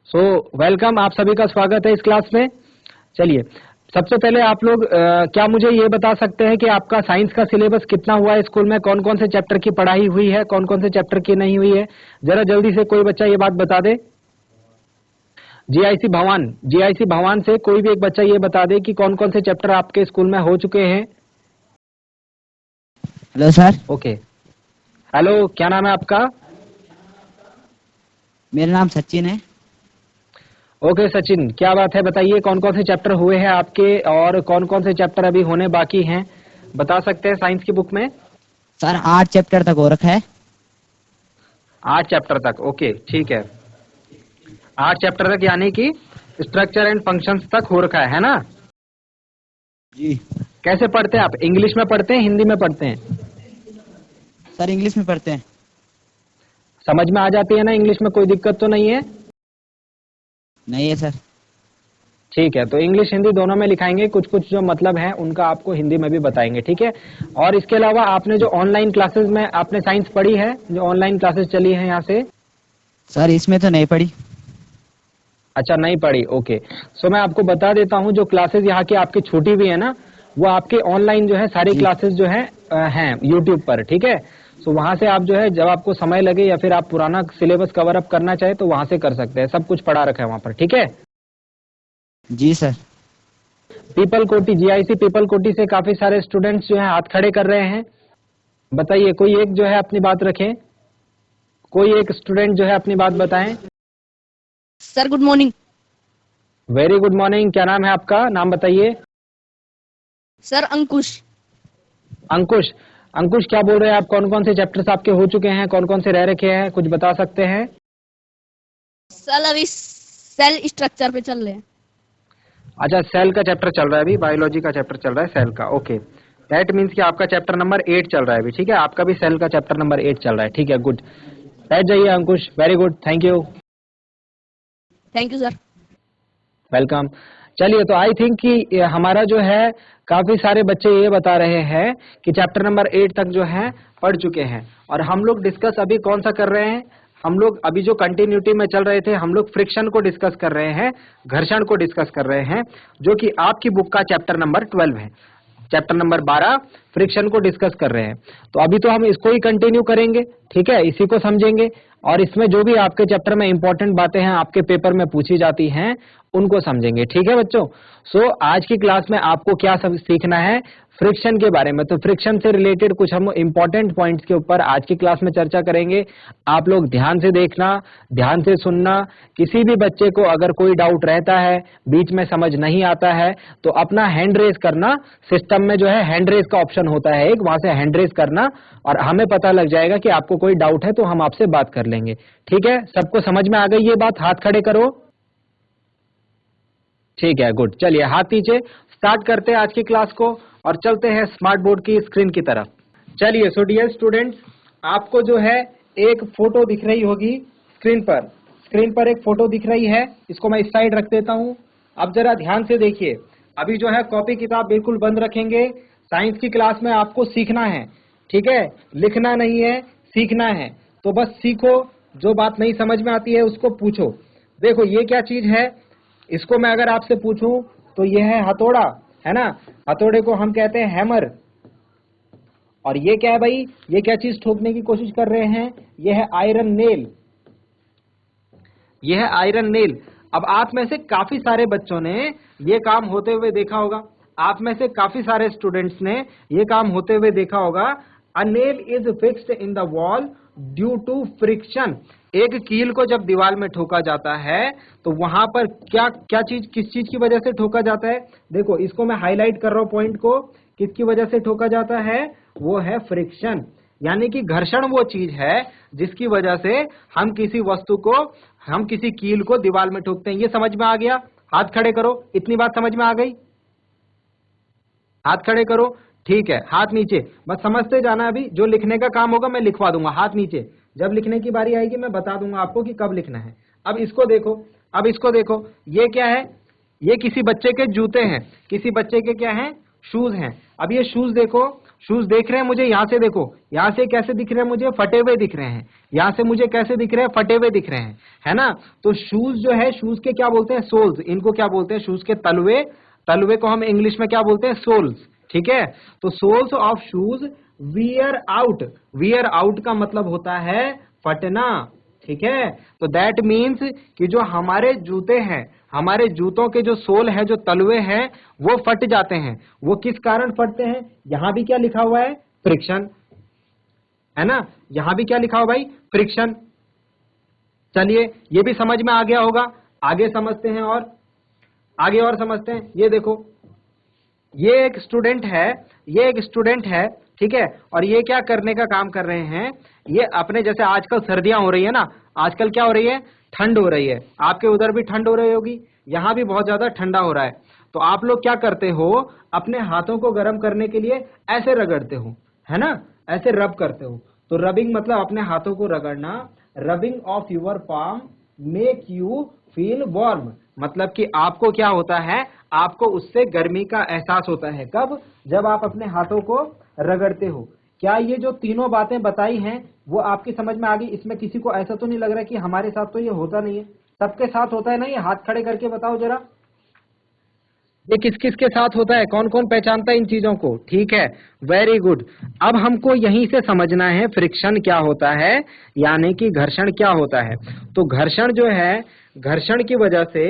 So welcome, आप सभी का स्वागत है इस क्लास में। चलिए, सबसे पहले आप लोग क्या मुझे ये बता सकते हैं कि आपका साइंस का सिलेबस कितना हुआ है स्कूल में? कौन कौन से चैप्टर की पढ़ाई हुई है, कौन कौन से चैप्टर की नहीं हुई है? जरा जल्दी से कोई बच्चा ये बात बता दे। जीआईसी भवान से कोई भी एक बच्चा ये बता दे कि कौन कौन से चैप्टर आपके स्कूल में हो चुके हैं। Hello sir. ओके, हेलो, क्या नाम है आपका? मेरा नाम सचिन है। ओके सचिन, क्या बात है, बताइए कौन कौन से चैप्टर हुए हैं आपके और कौन कौन से चैप्टर अभी होने बाकी हैं, बता सकते हैं साइंस की बुक में? सर 8 चैप्टर तक हो रखा है। 8 चैप्टर तक, ओके ठीक है। 8 चैप्टर तक यानी कि स्ट्रक्चर एंड फंक्शंस तक हो रखा है ना? जी कैसे पढ़ते हैं आप? इंग्लिश में पढ़ते हैं, हिंदी में पढ़ते हैं? सर इंग्लिश में पढ़ते हैं। समझ में आ जाती है ना इंग्लिश में? कोई दिक्कत तो नहीं है? नहीं है सर। ठीक है, तो इंग्लिश हिंदी दोनों में लिखाएंगे, कुछ कुछ जो मतलब है उनका आपको हिंदी में भी बताएंगे, ठीक है। और इसके अलावा आपने जो ऑनलाइन क्लासेस में आपने साइंस पढ़ी है, जो ऑनलाइन क्लासेस चली है यहाँ से? सर इसमें तो नहीं पढ़ी। अच्छा, नहीं पढ़ी, ओके। सो मैं आपको बता देता हूँ, जो क्लासेस यहाँ की आपकी छूटी हुई है ना, वो आपके ऑनलाइन जो है सारी क्लासेस जो हैं यूट्यूब पर, ठीक है। सो वहां से आप जो है जब आपको समय लगे या फिर आप पुराना सिलेबस कवर अप करना चाहे तो वहां से कर सकते हैं, सब कुछ पढ़ा रखा है वहां पर, ठीक है। जी सर। पीपल कोटी, जीआईसी पीपल कोटी से काफी सारे स्टूडेंट्स जो है हाथ खड़े कर रहे हैं। बताइए, कोई एक जो है अपनी बात रखें, कोई एक स्टूडेंट जो है अपनी बात बताएं। Sir good morning. Very good morning, क्या नाम है आपका? नाम बताइए। सर अंकुश। अंकुश, अंकुश क्या बोल रहे हैं आप? कौन कौन से चैप्टर्स आपके हो चुके हैं, कौन कौन से रह रखे हैं, कुछ बता सकते हैं? सर अभी सेल स्ट्रक्चर पे चल रहे हैं। अच्छा, सेल का चैप्टर चल रहा है अभी, बायोलॉजी का चैप्टर चल रहा है सेल का, ओके। दैट मीन्स कि आपका चैप्टर नंबर 8 चल रहा है अभी, ठीक है। आपका भी सेल का चैप्टर नंबर 8 चल रहा है, ठीक है, गुड। बैठ जाइए Ankush, very good, thank you. Thank you sir. Welcome. चलिए, तो आई थिंक कि हमारा जो है काफी सारे बच्चे ये बता रहे हैं कि चैप्टर नंबर 8 तक जो है पढ़ चुके हैं। और हम लोग डिस्कस अभी कौन सा कर रहे हैं? हम लोग अभी जो कंटिन्यूटी में चल रहे थे, हम लोग फ्रिक्शन को डिस्कस कर रहे हैं, घर्षण को डिस्कस कर रहे हैं, जो कि आपकी बुक का चैप्टर नंबर 12 है। चैप्टर नंबर 12 फ्रिक्शन को डिस्कस कर रहे हैं। तो अभी तो हम इसको ही कंटिन्यू करेंगे, ठीक है, इसी को समझेंगे। और इसमें जो भी आपके चैप्टर में इंपॉर्टेंट बातें हैं, आपके पेपर में पूछी जाती हैं, उनको समझेंगे, ठीक है बच्चों। सो आज की क्लास में आपको क्या सब सीखना है? फ्रिक्शन के बारे में। तो फ्रिक्शन से रिलेटेड कुछ हम इंपॉर्टेंट पॉइंट्स के ऊपर आज की क्लास में चर्चा करेंगे। आप लोग ध्यान से देखना, ध्यान से सुनना। किसी भी बच्चे को अगर कोई डाउट रहता है, बीच में समझ नहीं आता है, तो अपना हैंड रेज करना। सिस्टम में जो है हैंड रेज का ऑप्शन होता है एक, वहां से हैंड रेज करना और हमें पता लग जाएगा कि आपको कोई डाउट है तो हम आपसे बात कर लेंगे, ठीक है। सबको समझ में आ गई ये बात? हाथ खड़े करो। ठीक है, गुड। चलिए हाथ नीचे, स्टार्ट करते हैं आज की क्लास को और चलते हैं स्मार्ट बोर्ड की स्क्रीन की तरफ। चलिए, सो डियर स्टूडेंट्स, आपको जो है एक फोटो दिख रही होगी स्क्रीन पर। स्क्रीन पर एक फोटो दिख रही है, इसको मैं इस साइड रख देता हूं। अब जरा ध्यान से देखिए। अभी जो है कॉपी किताब बिल्कुल बंद रखेंगे। साइंस की क्लास में आपको सीखना है, ठीक है, लिखना नहीं है, सीखना है। तो बस सीखो, जो बात नहीं समझ में आती है उसको पूछो। देखो ये क्या चीज है, इसको मैं अगर आपसे पूछूं तो ये है हथौड़ा, है ना। हथौड़े को हम कहते हैं हैमर। और ये क्या है भाई? ये क्या चीज ठोकने की कोशिश कर रहे हैं? ये है आयरन नेल। ये है आयरन नेल। अब आप में से काफी सारे बच्चों ने ये काम होते हुए देखा होगा। आप में से काफी सारे स्टूडेंट्स ने ये काम होते हुए देखा होगा। A nail is fixed in the wall due to friction. एक कील को जब दीवार में ठोका जाता है तो वहां पर क्या चीज, किस चीज की वजह से ठोका जाता है? देखो इसको मैं हाईलाइट कर रहा हूं पॉइंट को, किसकी वजह से ठोका जाता है? वो है फ्रिक्शन। यानी कि घर्षण वो चीज है जिसकी वजह से हम किसी वस्तु को, हम किसी कील को दीवार में ठोकते हैं। ये समझ में आ गया? हाथ खड़े करो, इतनी बात समझ में आ गई? हाथ खड़े करो, ठीक है। हाथ नीचे, बस समझते जाना। अभी जो लिखने का काम होगा मैं लिखवा दूंगा। हाथ नीचे, जब लिखने की बारी आएगी मैं बता दूंगा आपको कि कब लिखना है। अब इसको देखो, अब इसको देखो, ये क्या है? ये किसी बच्चे के जूते हैं, किसी बच्चे के क्या हैं? शूज हैं। अब ये शूज देखो, शूज देख रहे हैं मुझे? यहां से देखो, यहां से कैसे दिख रहे हैं मुझे? फटे हुए दिख रहे हैं। यहां से मुझे कैसे दिख रहे हैं? फटे हुए दिख रहे हैं। है ना। तो शूज जो है, शूज के क्या बोलते हैं, सोल्स, इनको क्या बोलते हैं, शूज के तलवे, तलवे को हम इंग्लिश में क्या बोलते हैं, सोल्स, ठीक है। तो soles of shoes wear out, wear out का मतलब होता है फटना, ठीक है। तो दैट मीन्स कि जो हमारे जूते हैं, हमारे जूतों के जो सोल है, जो तलवे हैं, वो फट जाते हैं। वो किस कारण फटते हैं, यहां भी क्या लिखा हुआ है, फ्रिक्शन, है ना, यहां भी क्या लिखा हुआ भाई, फ्रिक्शन। चलिए ये भी समझ में आ गया होगा, आगे समझते हैं और आगे और समझते हैं। ये देखो, ये एक स्टूडेंट है, ये एक स्टूडेंट है, ठीक है। और ये क्या करने का काम कर रहे हैं, ये अपने, जैसे आजकल सर्दियां हो रही है ना, आजकल क्या हो रही है, ठंड हो रही है, आपके उधर भी ठंड हो रही होगी, यहां भी बहुत ज्यादा ठंडा हो रहा है। तो आप लोग क्या करते हो, अपने हाथों को गर्म करने के लिए ऐसे रगड़ते हो, है ना, ऐसे रब करते हो। तो रबिंग मतलब अपने हाथों को रगड़ना, rubbing of your palm make you feel warm, मतलब कि आपको क्या होता है, आपको उससे गर्मी का एहसास होता है। कब, जब आप अपने हाथों को रगड़ते हो। क्या ये जो तीनों बातें बताई हैं वो आपकी समझ में आ गई। इसमें किसी को ऐसा तो नहीं लग रहा कि हमारे साथ तो ये होता नहीं है, सबके साथ होता है ना, ये हाथ खड़े करके बताओ जरा, ये किस किस के साथ होता है, कौन कौन पहचानता है इन चीजों को, ठीक है, वेरी गुड। अब हमको यहीं से समझना है फ्रिक्शन क्या होता है, यानी कि घर्षण क्या होता है। तो घर्षण जो है, घर्षण की वजह से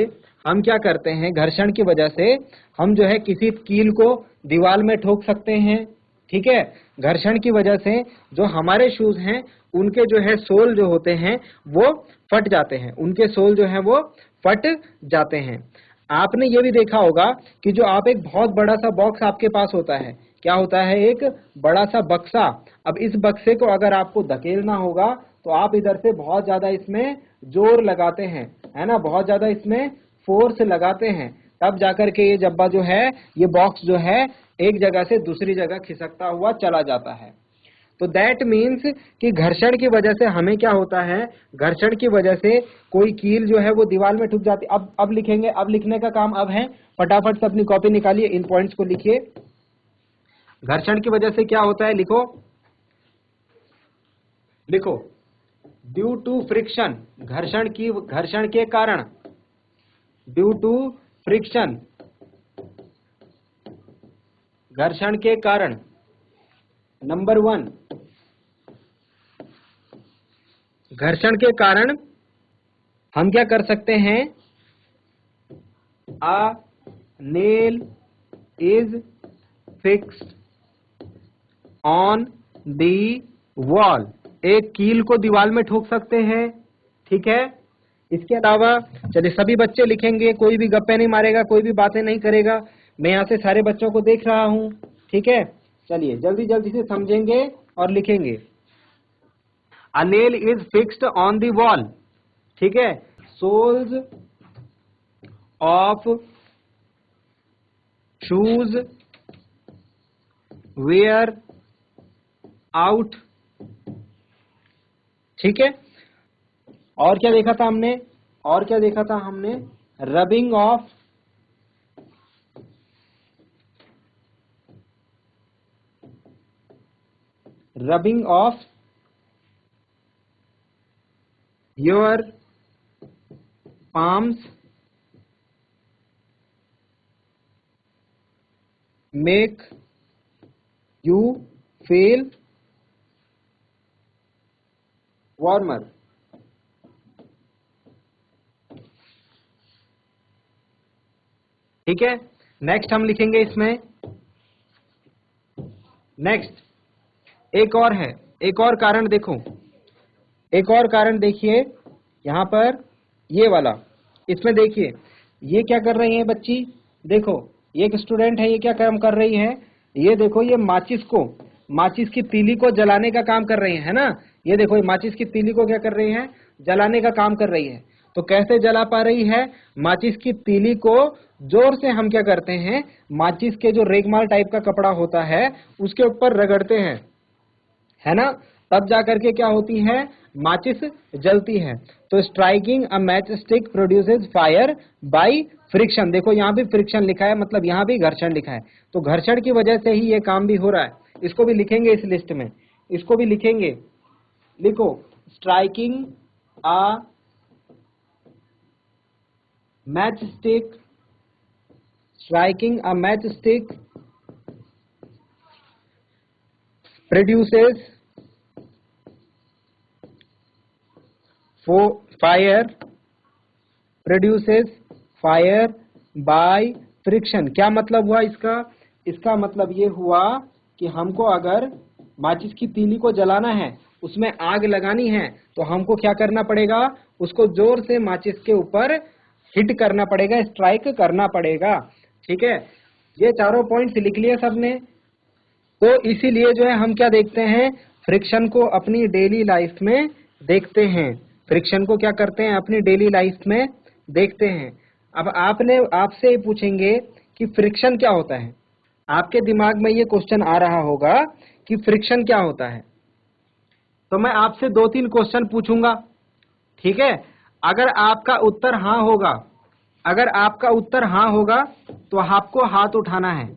हम क्या करते हैं, घर्षण की वजह से हम जो है किसी कील को दीवार में ठोक सकते हैं, ठीक है। घर्षण की वजह से जो हमारे शूज हैं उनके जो है सोल जो होते हैं वो फट जाते हैं, उनके सोल जो है वो फट जाते हैं। आपने ये भी देखा होगा कि जो आप एक बहुत बड़ा सा बॉक्स आपके पास होता है, क्या होता है, एक बड़ा सा बक्सा। अब इस बक्से को अगर आपको धकेलना होगा तो आप इधर से बहुत ज्यादा इसमें जोर लगाते हैं, है ना, बहुत ज्यादा इसमें फोर्स लगाते हैं, तब जाकर के ये डब्बा जो है, ये बॉक्स जो है एक जगह से दूसरी जगह खिसकता हुआ चला जाता है। तो दैट मीन्स कि घर्षण की वजह से हमें क्या होता है, घर्षण की वजह से कोई कील जो है वो दीवार में ठुक जाती। अब लिखेंगे, अब लिखने का काम अब है, फटाफट से अपनी कॉपी निकालिए, इन पॉइंट्स को लिखिए। घर्षण की वजह से क्या होता है, लिखो लिखो, ड्यू टू फ्रिक्शन, घर्षण के कारण, ड्यू टू फ्रिक्शन, घर्षण के कारण। नंबर 1, घर्षण के कारण हम क्या कर सकते हैं, अ nail is fixed on the wall, एक कील को दीवार में ठोक सकते हैं, ठीक है। इसके अलावा चलिए सभी बच्चे लिखेंगे, कोई भी गप्पे नहीं मारेगा, कोई भी बातें नहीं करेगा, मैं यहाँ से सारे बच्चों को देख रहा हूँ, ठीक है। चलिए जल्दी जल्दी से समझेंगे और लिखेंगे। A nail is fixed on the wall, ठीक है। Soles of shoes wear out, ठीक है। और क्या देखा था हमने, और क्या देखा था हमने, rubbing of your palms make you feel warmer, ठीक है। नेक्स्ट हम लिखेंगे इसमें, नेक्स्ट एक और है, एक और कारण देखो, एक और कारण देखिए यहां पर, ये वाला, इसमें देखिए ये क्या कर रही है बच्ची, देखो ये एक स्टूडेंट है, ये क्या काम कर रही है, ये देखो ये माचिस की तीली को जलाने का काम कर रही है ना, ये देखो ये माचिस की तीली को क्या कर रही है, जलाने का काम कर रही है। तो कैसे जला पा रही है, माचिस की तीली को जोर से हम क्या करते हैं, माचिस के जो रेगमाल टाइप का कपड़ा होता है उसके ऊपर रगड़ते हैं, है ना, तब जाकर के क्या होती है, माचिस जलती है। तो striking a match stick produces fire by friction, देखो यहाँ भी फ्रिक्शन लिखा है, मतलब यहाँ भी घर्षण लिखा है। तो घर्षण की वजह से ही ये काम भी हो रहा है। इसको भी लिखेंगे इस लिस्ट में, इसको भी लिखेंगे, लिखो striking a matchstick, striking a matchstick produces fire by friction। क्या मतलब हुआ इसका? इसका मतलब ये हुआ कि हमको अगर माचिस की तीली को जलाना है, उसमें आग लगानी है, तो हमको क्या करना पड़ेगा? उसको जोर से माचिस के ऊपर हिट करना पड़ेगा, स्ट्राइक करना पड़ेगा। ठीक है, ये चारों पॉइंट्स लिख लिए सबने। तो इसीलिए जो है हम क्या देखते हैं? फ्रिक्शन को अपनी डेली लाइफ में देखते हैं। फ्रिक्शन को क्या करते हैं? अपनी डेली लाइफ में देखते हैं। अब आपसे पूछेंगे कि फ्रिक्शन क्या होता है। आपके दिमाग में ये क्वेश्चन आ रहा होगा कि फ्रिक्शन क्या होता है। तो मैं आपसे 2-3 क्वेश्चन पूछूंगा, ठीक है? अगर आपका उत्तर हाँ होगा, तो आपको हाथ उठाना है।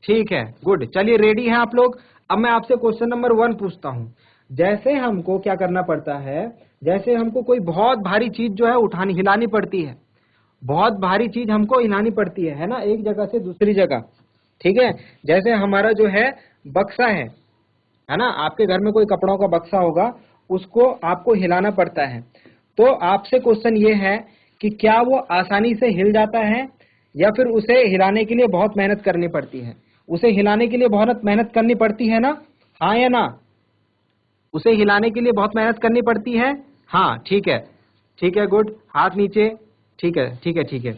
ठीक है, गुड। चलिए, रेडी हैं आप लोग? अब मैं आपसे क्वेश्चन नंबर 1 पूछता हूं। जैसे हमको क्या करना पड़ता है, जैसे हमको कोई बहुत भारी चीज जो है हिलानी पड़ती है, बहुत भारी चीज हमको हिलानी पड़ती है ना, एक जगह से दूसरी जगह। ठीक है, जैसे हमारा जो है बक्सा है ना, आपके घर में कोई कपड़ों का बक्सा होगा, उसको आपको हिलाना पड़ता है। तो आपसे क्वेश्चन ये है कि क्या वो आसानी से हिल जाता है, या फिर उसे हिलाने के लिए बहुत मेहनत करनी पड़ती है? उसे हिलाने के लिए बहुत मेहनत करनी पड़ती है ना, हाँ या ना? उसे हिलाने के लिए बहुत मेहनत करनी पड़ती है, हाँ। ठीक है, गुड। हाथ नीचे। ठीक है।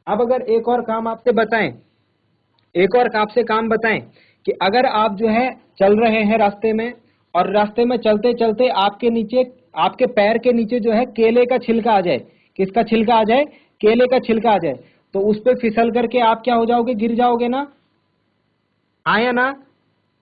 अब अगर एक और काम आपसे बताएं, कि अगर आप जो है चल रहे हैं रास्ते में, और रास्ते में चलते चलते आपके पैर के नीचे जो है केले का छिलका आ जाए। किसका छिलका आ जाए? केले का छिलका आ जाए। तो उस पे फिसल करके आप क्या हो जाओगे? गिर जाओगे ना, हाँ या ना?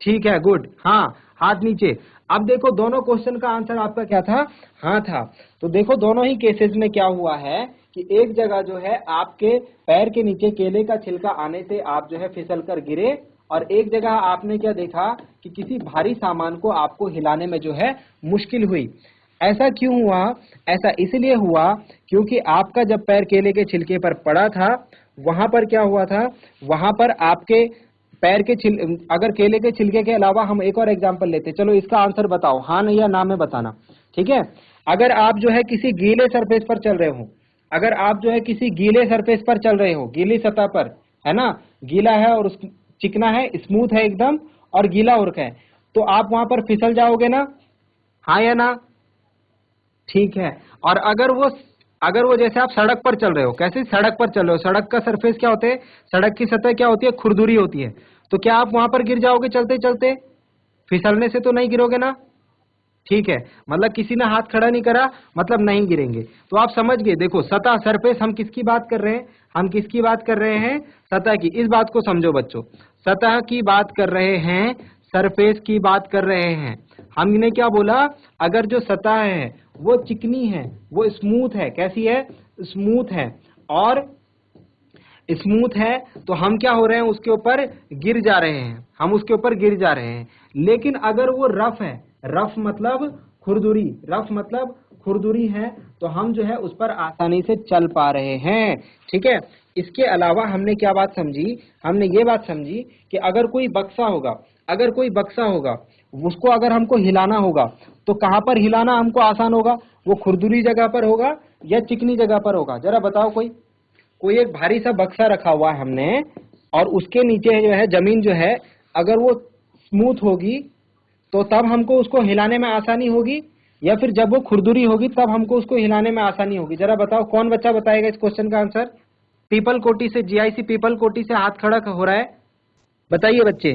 ठीक है, गुड। हाँ, हाथ नीचे। अब देखो, दोनों क्वेश्चन का आंसर आपका क्या था? हाँ था। तो देखो, दोनों ही केसेस में क्या हुआ है कि एक जगह जो है आपके पैर के नीचे केले का छिलका आने से आप जो है फिसल कर गिरे, और एक जगह आपने क्या देखा कि किसी भारी सामान को आपको हिलाने में जो है मुश्किल हुई। ऐसा क्यों हुआ? ऐसा इसलिए हुआ क्योंकि आपका जब पैर केले के छिलके पर पड़ा था, वहां पर क्या हुआ था? वहां पर आपके पैर के अगर केले के छिलके के अलावा हम एक और एग्जांपल लेते, चलो इसका आंसर बताओ, हाँ नहीं या ना में बताना। ठीक है, अगर आप जो है किसी गीले सरफेस पर चल रहे हो, गीली सतह पर, है ना, गीला है और चिकना है, स्मूथ है एकदम, और गीला उर्क है, तो आप वहां पर फिसल जाओगे ना, हाँ या ना? ठीक है। और अगर वो जैसे आप सड़क पर चल रहे हो, कैसे सड़क पर चल रहे हो, सड़क का सरफेस क्या होते हैं? सड़क की सतह क्या होती है? खुरदुरी होती है। तो क्या आप वहां पर गिर जाओगे चलते चलते? फिसलने से तो नहीं गिरोगे ना? ठीक है, मतलब किसी ने हाथ खड़ा नहीं करा, मतलब नहीं गिरेंगे। तो आप समझ गए। देखो, सतह, सरफेस, हम किसकी बात कर रहे हैं? सतह की। इस बात को समझो बच्चों, सतह की बात कर रहे हैं, सरफेस की बात कर रहे हैं। हमने क्या बोला? अगर जो सतह है वो चिकनी है, वो स्मूथ है, कैसी है? स्मूथ है, और स्मूथ है, तो हम क्या हो रहे हैं? उसके ऊपर गिर जा रहे हैं। लेकिन अगर वो रफ है, रफ मतलब खुरदुरी है, तो हम जो है उस पर आसानी से चल पा रहे हैं। ठीक है, इसके अलावा हमने क्या बात समझी? हमने ये बात समझी कि अगर कोई बक्सा होगा, उसको अगर हमको हिलाना होगा, तो कहां पर हिलाना हमको आसान होगा? वो खुरदुरी जगह पर होगा या चिकनी जगह पर होगा? जरा बताओ। कोई एक भारी सा बक्सा रखा हुआ है हमने, और उसके नीचे जो है जमीन जो है, अगर वो स्मूथ होगी तो तब हमको उसको हिलाने में आसानी होगी, या फिर जब वो खुरदुरी होगी तब हमको उसको हिलाने में आसानी होगी? जरा बताओ, कौन बच्चा बताएगा इस क्वेश्चन का आंसर? पीपल कोटी से, जीआईसी पीपल कोटी से हाथ खड़ा हो रहा है, बताइए बच्चे।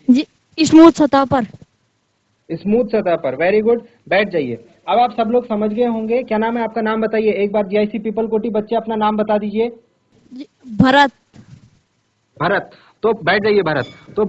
जी, स्मूथ सतह पर। स्मूथ सतह पर, वेरी गुड। बैठ जाइए। अब आप सब लोग समझ गए होंगे। क्या नाम है आपका? नाम बताइए एक बार। जीआईसी पीपल कोटी बच्चे अपना नाम बता दीजिए। भरत। तो बैठ जाइए भरत। तो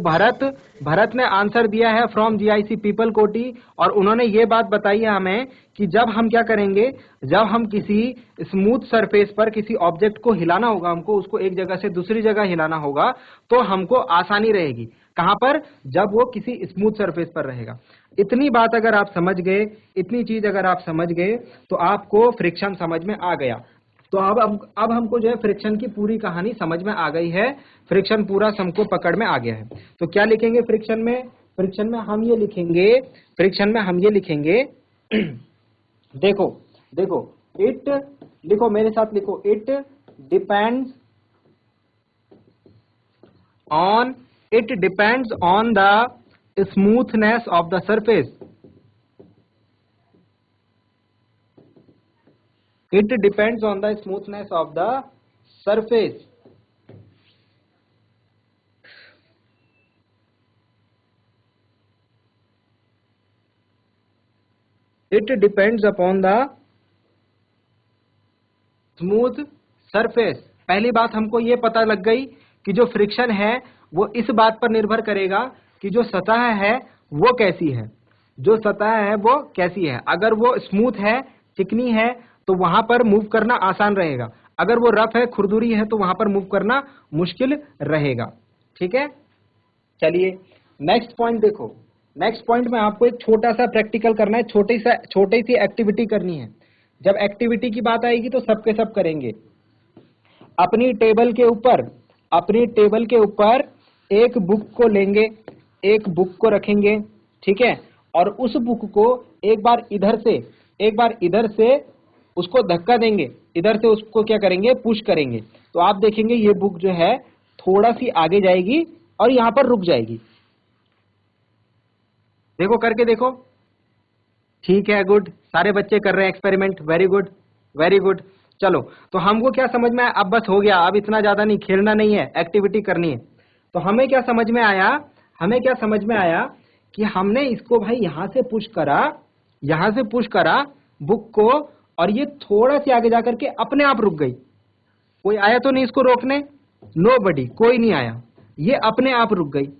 भरत ने आंसर दिया है फ्रॉम जीआईसी पीपल कोटी, और उन्होंने ये बात बताई है हमें कि जब हम क्या करेंगे, जब हम किसी स्मूथ सरफेस पर किसी ऑब्जेक्ट को हिलाना होगा, हमको उसको एक जगह से दूसरी जगह हिलाना होगा, तो हमको आसानी रहेगी। कहां पर? जब वो किसी स्मूथ सरफेस पर रहेगा। इतनी बात अगर आप समझ गए, इतनी चीज अगर आप समझ गए, तो आपको फ्रिक्शन समझ में आ गया। तो अब हमको जो है फ्रिक्शन की पूरी कहानी समझ में आ गई है, फ्रिक्शन पूरा हमको पकड़ में आ गया है। तो क्या लिखेंगे फ्रिक्शन में? फ्रिक्शन में हम ये लिखेंगे देखो देखो, इट, लिखो मेरे साथ, लिखो, it depends on the smoothness of the surface. It depends on the smoothness of the surface. It depends upon the smooth surface. पहली बात हमको ये पता लग गई कि जो फ्रिक्शन है वो इस बात पर निर्भर करेगा कि जो सतह है वो कैसी है, जो सतह है वो कैसी है। अगर वो स्मूथ है, चिकनी है, तो वहां पर मूव करना आसान रहेगा। अगर वो रफ है, खुरदुरी है, तो वहां पर मूव करना मुश्किल रहेगा। ठीक है, चलिए नेक्स्ट पॉइंट देखो। नेक्स्ट पॉइंट में आपको एक छोटा सा प्रैक्टिकल करना है, छोटी सी एक्टिविटी करनी है। जब एक्टिविटी की बात आएगी तो सबके सब करेंगे। अपनी टेबल के ऊपर एक बुक को लेंगे, एक बुक को रखेंगे, ठीक है, और उस बुक को एक बार इधर से उसको धक्का देंगे, इधर से उसको क्या करेंगे, पुश करेंगे। तो आप देखेंगे ये बुक जो है थोड़ा सी आगे जाएगी और यहां पर रुक जाएगी। देखो, करके देखो। ठीक है, गुड, सारे बच्चे कर रहे हैं experiment, very good very good. चलो, तो हमको क्या समझ में आया? अब बस हो गया, अब इतना ज्यादा नहीं, खेलना नहीं है, एक्टिविटी करनी है। तो हमें क्या समझ में आया कि हमने इसको भाई यहां से पुश करा बुक को, और ये थोड़ा सी आगे जाकर के अपने आप रुक गई। कोई आया तो नहीं इसको रोकने? नोबडी, कोई नहीं आया, ये अपने आप रुक गई,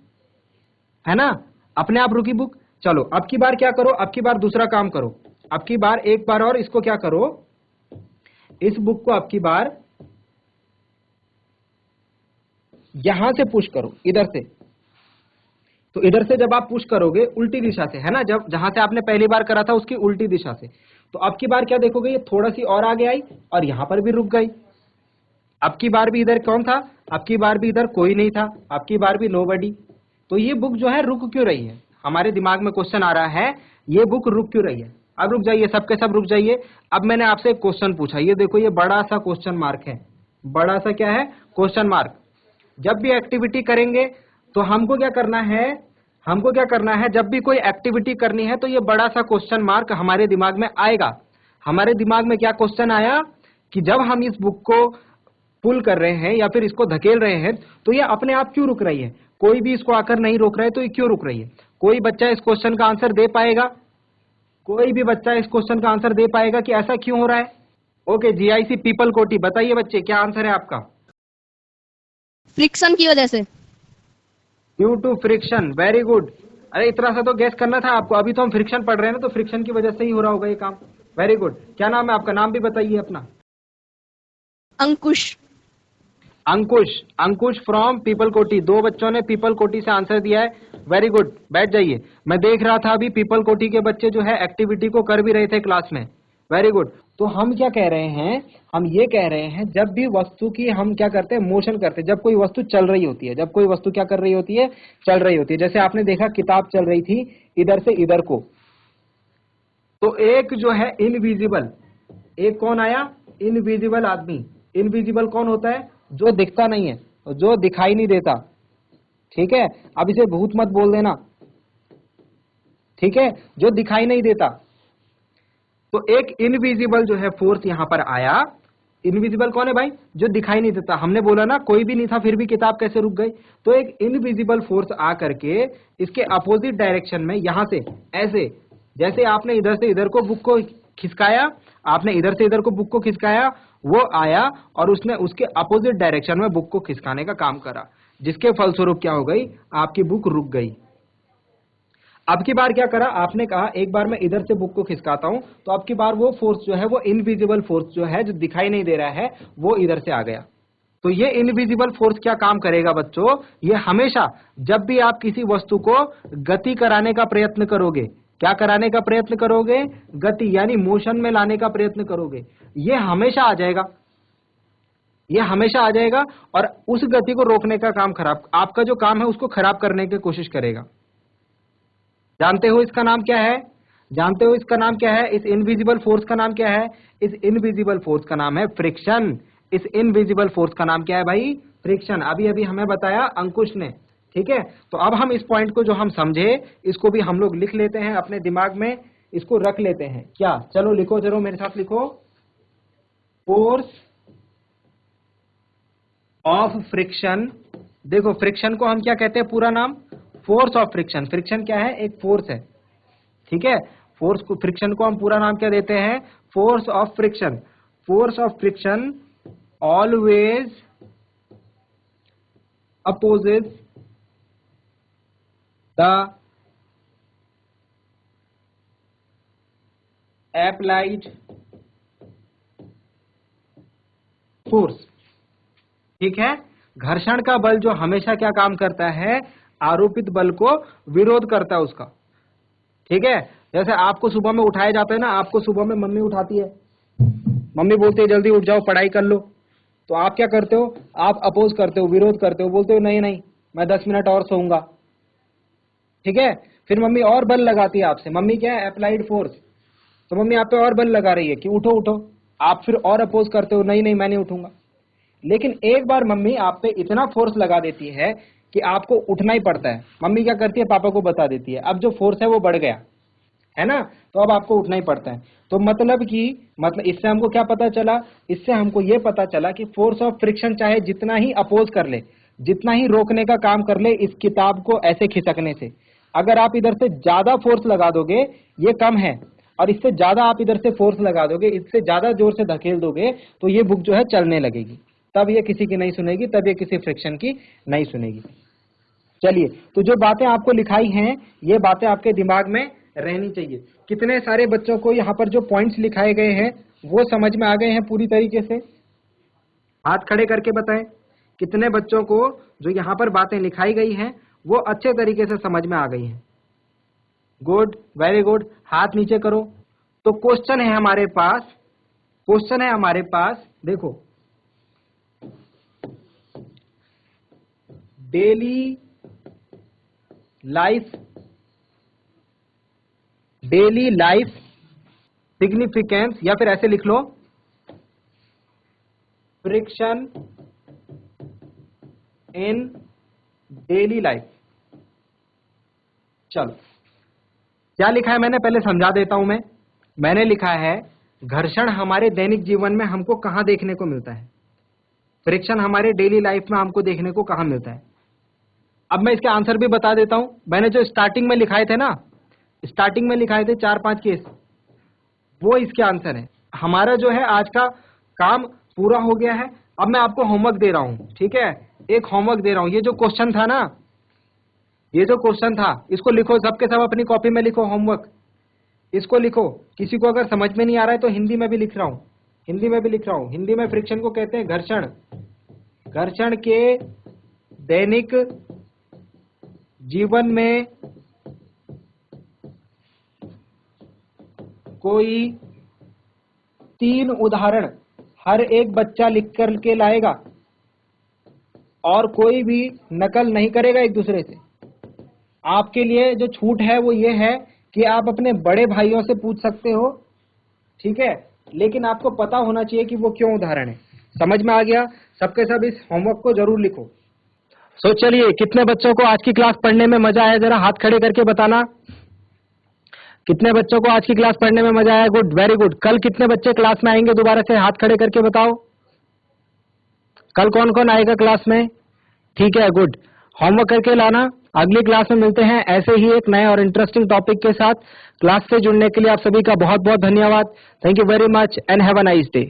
है ना, अपने आप रुकी बुक। चलो, अब की बार क्या करो, अब की बार दूसरा काम करो। अब की बार एक बार और इसको क्या करो, इस बुक को अब की बार यहां से पुश करो, इधर से। तो इधर से जब आप पुश करोगे उल्टी दिशा से, है ना, जब जहां से आपने पहली बार करा था उसकी उल्टी दिशा से, तो अब की बार क्या देखोगे, ये थोड़ा सी और आगे आई और यहां पर भी रुक गई। अब की बार भी इधर कौन था? अब की बार भी इधर कोई नहीं था, अब की बार भी नोबडी। तो ये बुक जो है रुक क्यों रही है? हमारे दिमाग में क्वेश्चन आ रहा है, ये बुक रुक क्यों रही है? अब रुक जाइए, सबके सब रुक जाइए। अब मैंने आपसे एक क्वेश्चन पूछा, ये देखो, ये बड़ा सा क्वेश्चन मार्क है, बड़ा सा क्या है, क्वेश्चन मार्क। जब भी एक्टिविटी करेंगे तो हमको क्या करना है, जब भी कोई एक्टिविटी करनी है तो ये बड़ा सा क्वेश्चन मार्क हमारे दिमाग में आएगा। हमारे दिमाग में क्या क्वेश्चन आया कि जब हम इस बुक को पुल कर रहे हैं या फिर इसको धकेल रहे हैं तो ये अपने आप क्यों रुक रही है? कोई भी इसको आकर नहीं रोक रहा है, तो ये क्यों रुक रही है? कोई बच्चा इस क्वेश्चन का आंसर दे पाएगा? कोई भी बच्चा इस क्वेश्चन का आंसर दे पाएगा कि ऐसा क्यों हो रहा है? ओके, जीआईसी पीपल कोटी, बताइए बच्चे, क्या आंसर है आपका? फ्रिक्शन की वजह से। Due to friction, very good. अरे इतना सा तो गैस करना था आपको, अभी तो हम फ्रिक्शन पढ़ रहे हैं ना, तो फ्रिक्शन की वजह से ही हो रहा होगा ये काम। Very good. क्या नाम है आपका? नाम भी बताइए अपना। अंकुश। अंकुश फ्रॉम पीपल कोटी। दो बच्चों ने पीपल कोटी से आंसर दिया है, वेरी गुड। बैठ जाइए, मैं देख रहा था अभी पीपल कोटी के बच्चे जो है एक्टिविटी को कर भी रहे थे क्लास में, वेरी गुड। तो हम क्या कह रहे हैं, हम ये कह रहे हैं जब भी वस्तु की हम क्या करते हैं, मोशन करते हैं। जब कोई वस्तु चल रही होती है, जब कोई वस्तु क्या कर रही होती है, चल रही होती है। जैसे आपने देखा किताब चल रही थी इधर से इधर को, तो एक जो है इनविजिबल, एक कौन आया, इनविजिबल आदमी। इनविजिबल कौन होता है? जो दिखता नहीं है, जो दिखाई नहीं देता, ठीक है। अब इसे भूत मत बोल देना, ठीक है, जो दिखाई नहीं देता। तो एक इनविजिबल जो है फोर्स यहां पर आया। इनविजिबल कौन है भाई? जो दिखाई नहीं देता। हमने बोला ना कोई भी नहीं था, फिर भी किताब कैसे रुक गई? तो एक इनविजिबल फोर्स आ करके इसके अपोजिट डायरेक्शन में, यहां से ऐसे, जैसे आपने इधर से इधर को बुक को खिसकाया, आपने इधर से इधर को बुक को खिसकाया, वो आया और उसने उसके अपोजिट डायरेक्शन में बुक को खिसकाने का काम करा, जिसके फलस्वरूप क्या हो गई, आपकी बुक रुक गई। अब की बार क्या करा, आपने कहा एक बार मैं इधर से बुक को खिसकाता हूं, तो अब की बार वो फोर्स जो है, वो इनविजिबल फोर्स जो है, जो दिखाई नहीं दे रहा है, वो इधर से आ गया। तो ये इनविजिबल फोर्स क्या काम करेगा बच्चों? ये हमेशा जब भी आप किसी वस्तु को गति कराने का प्रयत्न करोगे, क्या कराने का प्रयत्न करोगे? गति, यानी मोशन में लाने का प्रयत्न करोगे, ये हमेशा आ जाएगा। ये हमेशा आ जाएगा और उस गति को रोकने का काम खराब, आपका जो काम है उसको खराब करने की कोशिश करेगा। जानते हो इसका नाम क्या है? जानते हो इसका नाम क्या है? इस इनविजिबल फोर्स का नाम क्या है? इस इनविजिबल फोर्स का नाम है फ्रिक्शन। इस इनविजिबल फोर्स का नाम क्या है भाई? फ्रिक्शन। अभी अभी हमें बताया अंकुश ने, ठीक है। तो अब हम इस पॉइंट को जो हम समझे, इसको भी हम लोग लिख लेते हैं अपने दिमाग में, इसको रख लेते हैं क्या? चलो लिखो, जरूर मेरे साथ लिखो। Force of friction. देखो फ्रिक्शन को हम क्या कहते हैं? पूरा नाम फोर्स ऑफ फ्रिक्शन। फ्रिक्शन क्या है? एक फोर्स है, ठीक है। फोर्स को, फ्रिक्शन को हम पूरा नाम क्या देते हैं? Force of friction. Force of friction always opposes the applied force, ठीक है। घर्षण का बल जो हमेशा क्या काम करता है? आरोपित बल को विरोध करता है उसका, ठीक है। जैसे आपको सुबह में उठाया जाता है ना, आपको सुबह में मम्मी उठाती है, मम्मी बोलती है जल्दी उठ जाओ पढ़ाई कर लो, तो आप क्या करते हो? आप अपोज करते हो, विरोध करते हो, बोलते हो नहीं नहीं मैं 10 मिनट और सोऊंगा, ठीक है। फिर मम्मी और बल लगाती है आपसे, मम्मी क्या है? Applied force. तो मम्मी आप पे और बल लगा रही है कि उठो उठो, आप फिर और अपोज करते हो, नहीं नहीं मैं नहीं उठूंगा। लेकिन एक बार मम्मी आप पे इतना फोर्स लगा देती है कि आपको उठना ही पड़ता है। मम्मी क्या करती है? पापा को बता देती है, अब जो फोर्स है वो बढ़ गया है ना, तो अब आपको उठना ही पड़ता है। तो मतलब इससे हमको क्या पता चला? इससे हमको ये पता चला कि फोर्स ऑफ फ्रिक्शन चाहे जितना ही अपोज कर ले, जितना ही रोकने का काम कर ले इस किताब को ऐसे खिसकने से, अगर आप इधर से ज्यादा फोर्स लगा दोगे, ये कम है, और इससे ज्यादा आप इधर से फोर्स लगा दोगे, इससे ज्यादा जोर से धकेल दोगे, तो ये बुक जो है चलने लगेगी। तब ये किसी की नहीं सुनेगी, तब ये किसी फ्रिक्शन की नहीं सुनेगी। चलिए, तो जो बातें आपको लिखाई हैं, ये बातें आपके दिमाग में रहनी चाहिए। कितने सारे बच्चों को यहाँ पर जो पॉइंट्स लिखाए गए हैं वो समझ में आ गए हैं पूरी तरीके से? हाथ खड़े करके बताएं, कितने बच्चों को जो यहाँ पर बातें लिखाई गई हैं वो अच्छे तरीके से समझ में आ गई हैं? Good, very good. हाथ नीचे करो। तो क्वेश्चन है हमारे पास, क्वेश्चन है हमारे पास, देखो, डेली लाइफ सिग्निफिकेंस, या फिर ऐसे लिख लो, फ्रिक्शन इन डेली लाइफ। चलो, क्या लिखा है मैंने पहले समझा देता हूं। मैंने लिखा है घर्षण हमारे दैनिक जीवन में हमको कहां देखने को मिलता है, फ्रिक्शन हमारे डेली लाइफ में हमको देखने को कहां मिलता है। अब मैं इसके आंसर भी बता देता हूं। मैंने जो स्टार्टिंग में लिखाए थे ना, स्टार्टिंग में लिखाए थे 4-5 केस, वो इसके आंसर है। हमारा जो है आज का काम पूरा हो गया है। अब मैं आपको होमवर्क दे रहा हूं, ठीक है। एक होमवर्क दे रहा हूं। ये जो क्वेश्चन था ना, ये जो क्वेश्चन था, इसको लिखो, सबके सब अपनी कॉपी में लिखो होमवर्क, इसको लिखो। किसी को अगर समझ में नहीं आ रहा है तो हिंदी में भी लिख रहा हूं, हिंदी में भी लिख रहा हूं। हिंदी में फ्रिक्शन को कहते हैं घर्षण। घर्षण के दैनिक जीवन में कोई 3 उदाहरण हर एक बच्चा लिख कर के लाएगा और कोई भी नकल नहीं करेगा एक दूसरे से। आपके लिए जो छूट है वो ये है कि आप अपने बड़े भाइयों से पूछ सकते हो, ठीक है, लेकिन आपको पता होना चाहिए कि वो क्यों उदाहरण है। समझ में आ गया? सबके सब इस होमवर्क को जरूर लिखो। सो चलिए, कितने बच्चों को आज की क्लास पढ़ने में मजा आया? जरा हाथ खड़े करके बताना, कितने बच्चों को आज की क्लास पढ़ने में मजा आया? Good, very good. कल कितने बच्चे क्लास में आएंगे? दोबारा से हाथ खड़े करके बताओ, कल कौन कौन आएगा क्लास में? ठीक है, गुड। होमवर्क करके लाना। अगली क्लास में मिलते हैं ऐसे ही एक नए और इंटरेस्टिंग टॉपिक के साथ। क्लास से जुड़ने के लिए आप सभी का बहुत बहुत धन्यवाद। Thank you very much and have a nice day.